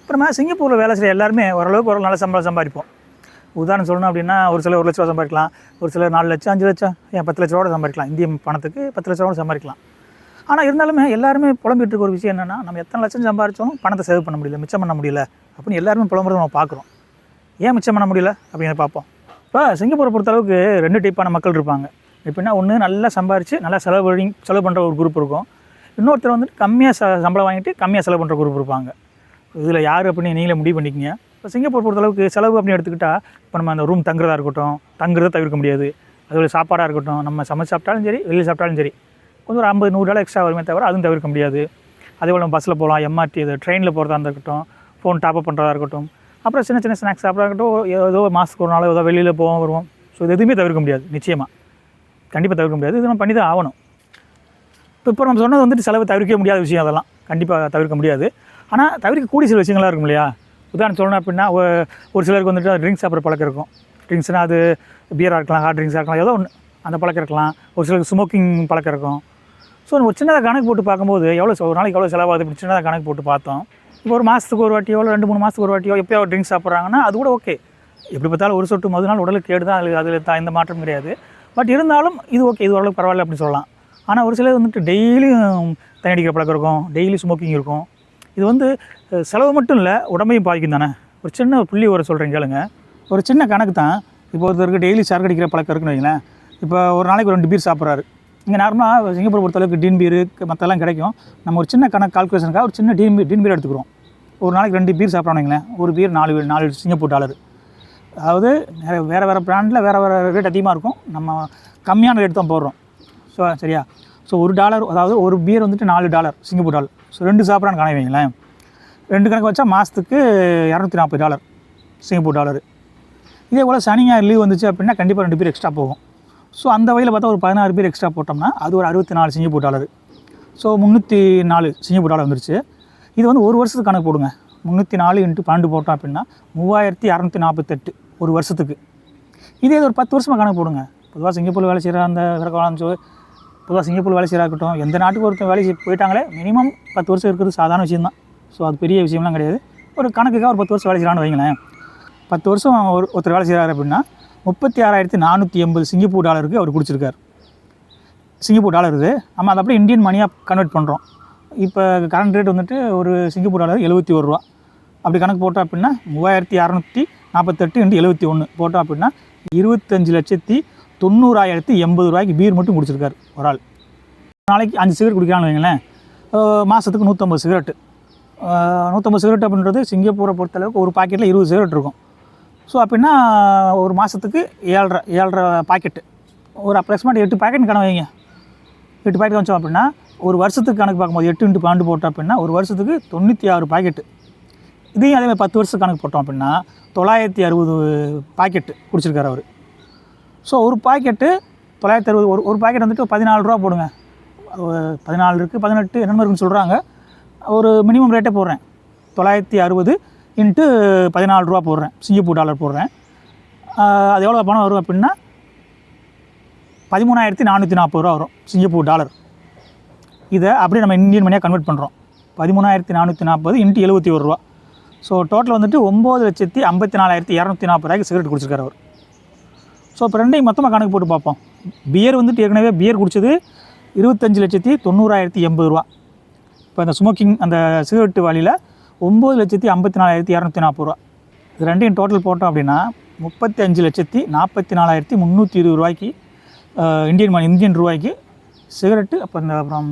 அப்புறமா சிங்கப்பூரில் வேலை செய்கிற எல்லாருமே ஓரளவுக்கு ஒரு நல்ல சம்பளம் சம்பாதிப்போம். உதாரணம் சொல்லணும் அப்படின்னா ஒரு சிலர் 1 லட்ச ரூபா சம்பாதிக்கலாம், ஒரு சிலர் 4 லட்சம் 5 லட்சம் 10 லட்ச ரூபா சம்பாதிக்கலாம். இந்திய பணத்துக்கு 10 லட்ச ரூபா சம்பாதிக்கலாம். ஆனால் இருந்தாலுமே எல்லாருமே புலம்பிட்டு இருக்க ஒரு விஷயம் என்னென்னா, நம்ம எத்தனை லட்சம் சம்பாதிச்சோம் பணத்தை சேவ் பண்ண முடியல, மிச்சம் பண்ண முடியல அப்படின்னு எல்லாருமே புலம்புறதை நம்ம பார்க்குறோம். ஏன் மிச்சம் பண்ண முடியல அப்படின்னு பார்ப்போம். இப்போ சிங்கப்பூரை பொறுத்தளவுக்கு 2 டைப்பான மக்கள் இருப்பாங்க. எப்படின்னா ஒன்று நல்லா சம்பாரித்து நல்லா செலவு பண்ணுற ஒரு குரூப் இருக்கும். இன்னொருத்தர் வந்துட்டு கம்மியாக சம்பளம் வாங்கிட்டு கம்மியாக செலவு பண்ணுற குரூப் இருப்பாங்க. இதில் யார் அப்படின்னு நீங்களே முடிவு பண்ணிக்கிங்க. இப்போ சிங்கப்பூர் பொறுத்தளவுக்கு செலவு அப்படின்னு எடுத்துக்கிட்டால் இப்போ நம்ம அந்த ரூம் தங்குறதா இருக்கட்டும், தங்குறதை தவிர்க்க முடியாது. அதோட சாப்பாடாக இருக்கட்டும், நம்ம சமைச்சு சாப்பிட்டாலும் சரி வெளியில் சாப்பிட்டாலும் சரி கொஞ்சம் ஒரு $50-100 எக்ஸ்ட்ரா வருமே தவிர அதுவும் தவிர்க்க முடியாது. அதேபோல் நம்ம பஸ்ஸில் போகலாம், எம்ஆர்டி இது ட்ரெயினில் போகிறதா இருக்கட்டும், ஃபோன் டாப்அப் பண்ணுறதா இருக்கட்டும், அப்புறம் சின்ன சின்ன ஸ்நாக்ஸ் சாப்பிட்றதா இருக்கட்டும், ஏதோ மாதத்துக்கு ஒரு நாள் ஏதோ வெளியில் போவோம் வருவோம். ஸோ இது எதுவுமே தவிர்க்க முடியாது, நிச்சயமாக கண்டிப்பாக தவிர்க்க முடியாது. இது நம்ம பண்ணி தான் ஆகணும். இப்போ நம்ம சொன்னது வந்துட்டு செலவு தவிர்க்க முடியாத விஷயம், அதெல்லாம் கண்டிப்பாக தவிர்க்க முடியாது. ஆனால் தவிர்க்கக்கூடிய சில விஷயங்களாக இருக்கும் இல்லையா? உதாரணம் சொல்லணும் அப்படின்னா ஒரு சிலருக்கு வந்துட்டு ட்ரிங்க்ஸ் சாப்பிட்ற பழக்கம் இருக்கும். ட்ரிங்க்ஸ்னால் அது பியராக இருக்கலாம், ஹார்ட் ட்ரிங்க்ஸாக இருக்கலாம், ஏதோ ஒன்று அந்த பழக்கம் இருக்கலாம். ஒரு சிலருக்கு ஸ்மோக்கிங் பழக்கம் இருக்கும். ஸோ ஒரு சின்னதாக கணக்கு போட்டு பார்க்கும்போது ஒரு நாளைக்கு எவ்வளோ செலவாகுது இப்படி சின்னதாக கணக்கு போட்டு பார்த்தோம். இப்போ ஒரு மாதத்துக்கு ஒரு வாட்டியோ இல்லை 2-3 மாதத்துக்கு ஒரு வாட்டியோ எப்போயோ ஒரு ட்ரிங்க்ஸ் சாப்பிட்றாங்கன்னா அது கூட ஓகே. எப்படி பார்த்தாலும் ஒரு சொட்டு மதுனால் உடலுக்கு கேடு தான், அதில் எந்த மாற்றம் கிடையாது. பட் இருந்தாலும் இது ஓகே, இது ஓரளவுக்கு பரவாயில்ல அப்படின்னு சொல்லலாம். ஆனால் ஒரு சிலர் வந்துட்டு டெய்லியும் தண்ணி அடிக்கிற பழக்கம் இருக்கும், டெய்லி ஸ்மோக்கிங் இருக்கும். இது வந்து செலவு மட்டும் இல்லை, உடம்பையும் பாதிக்கும் தானே. ஒரு சின்ன புள்ளி ஒரு சொல்கிறேன் கேளுங்க. ஒரு சின்ன கணக்கு தான். இப்போ ஒருத்தருக்கு டெய்லி சரக்கு அடிக்கிற பழக்கம் இருக்குன்னு வைங்களேன். இப்போ ஒரு நாளைக்கு 2 பீர் சாப்பிட்றாரு. இங்கே நார்மலாக சிங்கப்பூர் பொறுத்தளவுக்கு டீன் பீரு மற்றெல்லாம் கிடைக்கும். நம்ம ஒரு சின்ன கணக்கு கால்குலேஷனுக்காக ஒரு சின்ன டீன் பீர் எடுத்துக்கிறோம். ஒரு நாளைக்கு 2 பீர் சாப்பிட்றோன்னு வைங்களேன். ஒரு பீர் 4 சிங்கப்பூர் டாலர். அதாவது வேறு பிராண்டில் வேறு ரேட் அதிகமாக இருக்கும், நம்ம கம்மியான ரேட் தான் போடுறோம். ஸோ சரியா? ஸோ $1 அதாவது ஒரு பீர் வந்துட்டு $4 சிங்கப்பூர் டாலர். ஸோ 2 சாப்பிட்றான்னு கணக்கு வைங்களேன். 2 கணக்கு வச்சா மாதத்துக்கு $240 சிங்கப்பூர் டாலரு. இதே போல் சனி ஞாயிறு லீவ் வந்துச்சு அப்படின்னா கண்டிப்பாக 2 பேர் எக்ஸ்ட்ரா போகும். ஸோ அந்த வகையில் பார்த்தா ஒரு 16 பேர் எக்ஸ்ட்ரா போட்டோம்னா அது ஒரு 64 Singapore dollar. So 304 Singapore dollar வந்துருச்சு. இது வந்து ஒரு வருஷத்துக்கு கணக்கு போடுங்க. 304 × 12 போட்டோம் அப்படின்னா 3648 ஒரு வருஷத்துக்கு. இதே ஒரு 10 வருஷமாக கணக்கு போடுங்க. பொதுவாக சிங்கப்பூர் வேலை செய்கிற அந்த பொதுவாக சிங்கப்பூர் வேலை செய்கிறா இருக்கட்டும், எந்த நாட்டுக்கு ஒருத்தர் வேலை போயிட்டாங்களே மினிமம் 10 வருஷம் இருக்கிறது சாதாரண விஷயம் தான். ஸோ அது பெரிய விஷயம்லாம் கிடையாது. ஒரு கணக்குக்காக ஒரு 10 வருஷம் வேலை செய்யலான்னு வைங்களேன். 10 வருஷம் ஒருத்தர் வேலை செய்கிறாரு அப்படின்னா 36,480 சிங்கப்பூர் டாலருக்கு அவர் குடிச்சிருக்கார். சிங்கப்பூர் டாலர் இது. நம்ம அதை அப்படியே இந்தியன் மணியாக கன்வெர்ட் பண்ணுறோம். இப்போ கரண்ட் ரேட் வந்துட்டு ஒரு சிங்கப்பூர் டாலர் 71 ரூபா. அப்படி கணக்கு போட்டோம் அப்படின்னா 3648 × 71 போட்டோம் அப்படின்னா 25,90,080 ரூபாய்க்கு பீர் மட்டும் குடிச்சிருக்காரு ஒரு ஆள். நாளைக்கு 5 சிகரெட் குடிக்கிறான்னு வைங்களேன். மாதத்துக்கு 150 சிகரெட்டு. 150 சிகரெட் அப்படின்றது சிங்கப்பூரை பொறுத்தளவுக்கு ஒரு பாக்கெட்டில் 20 சிகரெட் இருக்கும். ஸோ அப்படின்னா ஒரு மாதத்துக்கு 7.5 பாக்கெட்டு, ஒரு அப்ராக்சிமேட் 8 பாக்கெட் கணக்கு வைங்க. 8 பாக்கெட் வச்சோம் அப்படின்னா ஒரு வருஷத்துக்கு கணக்கு பார்க்கும்போது 8 × 12 போட்டோம் அப்படின்னா ஒரு வருஷத்துக்கு 96 பாக்கெட்டு. இதையும் அதேமாதிரி 10 வருஷத்துக்கு கணக்கு போட்டோம் அப்படின்னா 960 பாக்கெட்டு குடிச்சிருக்காரு அவர். ஸோ ஒரு பாக்கெட்டு 960, ஒரு பாக்கெட் வந்துட்டு 14 ரூபா போடுங்க. 14 இருக்குது 18 என்னென்ன இருக்குன்னு சொல்கிறாங்க. ஒரு மினிமம் ரேட்டே போடுறேன், 960 × 14 ரூபா போடுறேன், சிங்கப்பூர் டாலர் போடுறேன். அது எவ்வளோ பணம் வரும் அப்படின்னா 13,440 ரூபா வரும் சிங்கப்பூர் டாலர். இதை அப்படியே நம்ம இந்தியன் மணியாக கன்வெர்ட் பண்ணுறோம். 13,440 × 71 ரூபா. ஸோ டோட்டல் வந்துட்டு 9,54,240 ரூபாய்க்கு சிகரெட் குடிச்சிருக்காரு அவர். ஸோ இப்போ ரெண்டையும் மொத்தமாக கணக்கு போட்டு பார்ப்போம். பியர் வந்துட்டு ஏற்கனவே பியர் குடிச்சது 25,90,080 ரூபா. இப்போ அந்த ஸ்மோக்கிங் அந்த சிகரெட்டு வழியில் 9,54,240 ரூபா. இது ரெண்டையும் டோட்டல் போட்டோம் அப்படின்னா 35,44,320 ரூபாய்க்கு இந்தியன் ரூபாய்க்கு சிகரெட்டு அப்புறம்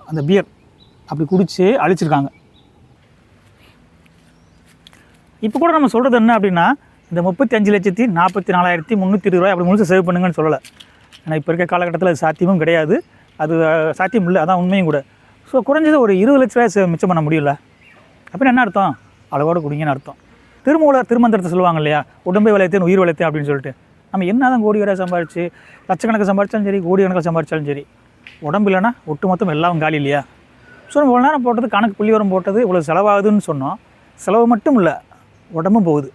அந்த பியர் அப்படி குடித்து அழிச்சிருக்காங்க. இப்போ கூட நம்ம சொல்கிறது என்ன அப்படின்னா இந்த 35,44,320 ரூபாய் அப்படி முழுசு சேவ் பண்ணுங்கன்னு சொல்லலை. ஏன்னா இப்போ இருக்க காலகட்டத்தில் அது சாத்தியமும் கிடையாது, அது சாத்தியம் இல்லை, அதான் உண்மையும் கூட. ஸோ குறைஞ்சது ஒரு 20 லட்ச ரூபாய் மிச்சம் பண்ண முடியல அப்படின்னு என்ன அர்த்தம்? அளவோடு குடிங்கன்னு அர்த்தம். திருமந்திரத்தை சொல்லுவாங்க இல்லையா, உடம்பை வளையத்தேன் உயிர் வளையத்தேன் அப்படின்னு சொல்லிட்டு. நம்ம என்ன தான் கோடி வரை சம்பாரிச்சு லட்சக்கணக்கு சம்பாரிச்சாலும் சரி, கோடி கணக்கில் சம்பாரிச்சாலும் சரி, உடம்பு இல்லைன்னா ஒட்டு மொத்தம் எல்லாம் காலி இல்லையா? ஸோ நம்ம இவ்வளோ நேரம் போட்டது கணக்கு புள்ளி வரம் போட்டது இவ்வளோ செலவாகுதுன்னு சொன்னோம். செலவு மட்டும் இல்லை, உடம்பும் போகுது.